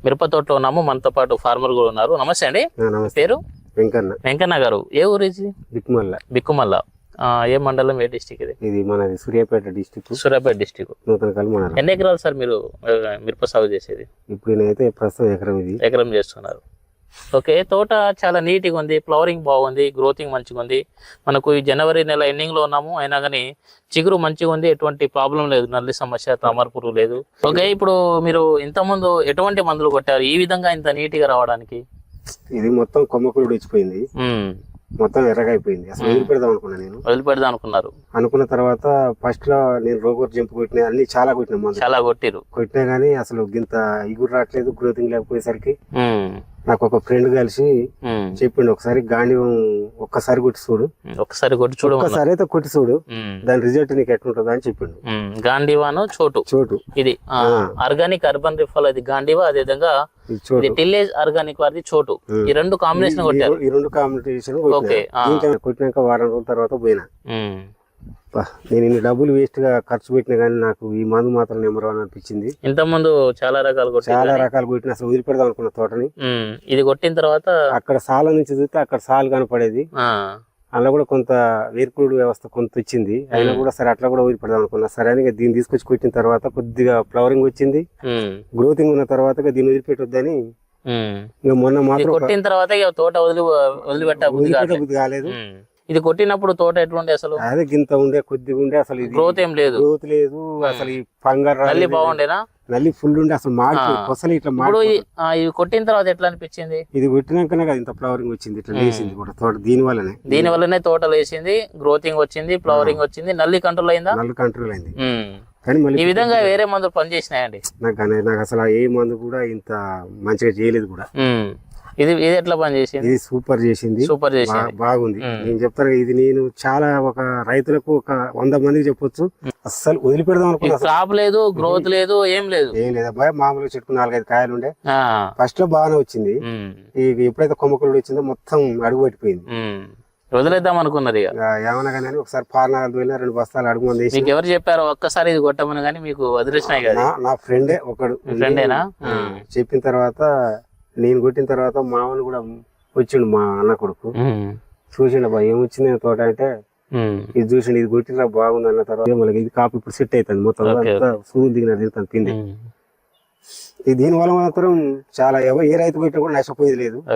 మిరప తోటలో ఉన్నాము. మనతో పాటు ఫార్మర్ కూడా ఉన్నారు. నమస్తే అండి. పేరు వెంకన్న గారు. ఏ ఊరు ఇది? బిక్కుమల్ల. ఏ మండలం, ఏ డిస్టిక్ ఇది? ఇది మనది సూర్యాపేట డిస్టిక్ నూతనకల్ మండలం. ఎన్ని ఎకరాలు సార్ మీరు మిరప సాగు చేసేది? ఇప్పుడు నేనైతే ప్రస్తుతం ఎకరం చేస్తున్నారు. ఓకే, తోట చాలా నీట్గా ఉంది, ఫ్లవరింగ్ బాగుంది, గ్రోతింగ్ మంచిగా ఉంది. మనకు ఈ జనవరి నెల ఎండింగ్ లో ఉన్నాము, అయినా కానీ చిగురు మంచిగా ఉంది, ఎటువంటి ప్రాబ్లం లేదు, నల్లి సమస్య, తామర పురుగు లేదు. ఓకే, ఇప్పుడు మీరు ఇంతకుముందు ఎటువంటి మందులు కొట్టారు ఈ విధంగా ఇంత నీట్గా రావడానికి? ఇది మొత్తం కొమ్మకులు వచ్చిపోయింది, మొత్తం ఎర్రగా అయిపోయింది. అసలు వదిలిపెడదాం అనుకున్నా, నేను వదిలిపెడదాం అనుకున్నారు. అనుకున్న తర్వాత ఫస్ట్ లో నేను రోగోర్ జంపు కొట్టినా, అన్ని చాలా కొట్టినా గానీ అసలు గింత ఇగురు రావట్లేదు, గ్రోతింగ్ లేకపోయేసరికి నాకు ఒక ఫ్రెండ్ కలిసి చెప్పిండు, ఒకసారి గాంధీవం ఒక్కసారి కొట్టి చూడు, ఒక్కసారి అయితే కొట్టి చూడు, దాని రిజల్ట్ నీకు ఎట్లుంటుంది అని చెప్పిండు. గాంధీవాను చోటు ఇది ఆర్గానిక్ అర్బన్ రిఫల్, అది గాంధీవా, అదే విధంగా టిల్లేజ్ ఆర్గానిక్ వారిది చోటు. ఈ రెండు కాంబినేషన్ కొట్టారు. ఈ రెండు కాంబినేషన్ కొట్టినాక వారం రోజుల తర్వాత పోయినా. నేను ఇన్ని డబ్బులు వేస్ట్ గా ఖర్చు పెట్టినా గానీ నాకు ఈ మందు మాత్రం నెంబర్ వన్ అనిపించింది. ఇంత ముందు చాలా రకాలు కొట్టిన, అసలు వదిలిపెడదాం అనుకున్న తోటని. ఇది కొట్టిన తర్వాత అక్కడ సాల నుంచి చూస్తే అక్కడ సాలు కనపడేది, అలా కూడా కొంత వేర్పుడు వ్యవస్థ కొంత వచ్చింది. అయినా కూడా సరే అట్లా కూడా వదిలిపెడదాం అనుకున్నా. సరే అని దీన్ని తీసుకొచ్చి కొట్టిన తర్వాత కొద్దిగా ఫ్లవరింగ్ వచ్చింది, గ్రోతింగ్ ఉన్న తర్వాత దీన్ని వదిలిపెట్టొద్దని ఇంకా మొన్న మాత్రం కొట్టిన తర్వాత తోట వదిలిపెట్టబుద్ధి కాలేదు. ఇది కొట్టినప్పుడు తోట ఎట్లుండే అసలు? అదే గింత ఉండే, కొద్దిగా ఉండే, అసలు గ్రోత్ ఏం లేదు, అసలు ఈ పంగర్ నల్లి బాగుండేనా? నల్లి ఫుల్ ఉండే, అసలు అసలు ఇట్లా ఇది కొట్టిన తర్వాత ఎట్లా అనిపించింది? ఇది కొట్టినాకనే కదా ఇంత ఫ్లవరింగ్ వచ్చింది, ఇట్లా లేసింది కూడా తోట. దీని వల్లనే తోట లేసింది, గ్రోతింగ్ వచ్చింది, ఫ్లవరింగ్ వచ్చింది. నల్లి కంట్రోల్ అయిందా? నల్లి కంట్రోల్ అయింది. కానీ ఈ విధంగా వేరే మందులు పనిచేసినాయండి నాకు అసలు ఏ మందు కూడా ఇంత మంచిగా చేయలేదు కూడా. ఇది ఎట్లా పని చేసింది? ఇది సూపర్ చేసింది, బాగుంది. నేను చెప్తాను, ఇది నేను చాలా ఒక రైతులకు ఒక 100 మందికి చెప్పొచ్చు. అస్సలు వదిలిపెడదాం అనుకున్నా. క్రాప్ లేదు, గ్రోత్ లేదు, ఏం లేదు అబ్బాయి. మామూలుగా చెట్టుకు 4-5 కాయలు ఉండే. ఫస్ట్ లో బాగానే వచ్చింది, ఎప్పుడైతే కొమ్మకులు వచ్చిందో మొత్తం అడుగు పట్టిపోయింది. వదిలేద్దాం అనుకున్నది ఏమన్నా కానీ ఒకసారి పార్నాలు వెళ్ళిన 2 బస్తాలు అడుగు మంది. మీకు ఎవరు చెప్పారు ఒక్కసారి ఇది కొట్టమని? కానీ మీకు వదిలేసినాయి కదా. నా ఫ్రెండే ఒకడు. ఫ్రెండేనా? చెప్పిన తర్వాత నేను కొట్టిన తర్వాత మామూలు కూడా వచ్చిండు, మా అన్న కొడుకు చూసిండు. అబ్బా ఏమొచ్చింది తోట అంటే ఇది చూసిండు, ఇది కొట్టినా బాగుంది అన్న తర్వాత మళ్ళీ ఇది కాపు ఇప్పుడు సెట్ అవుతుంది, మొత్తం సూదులు దిగిన దిగుతాను పిండి. దీని వల్ల మాత్రం చాలా ఏ రైతు కొట్టినా కూడా నష్టపోయేది లేదు.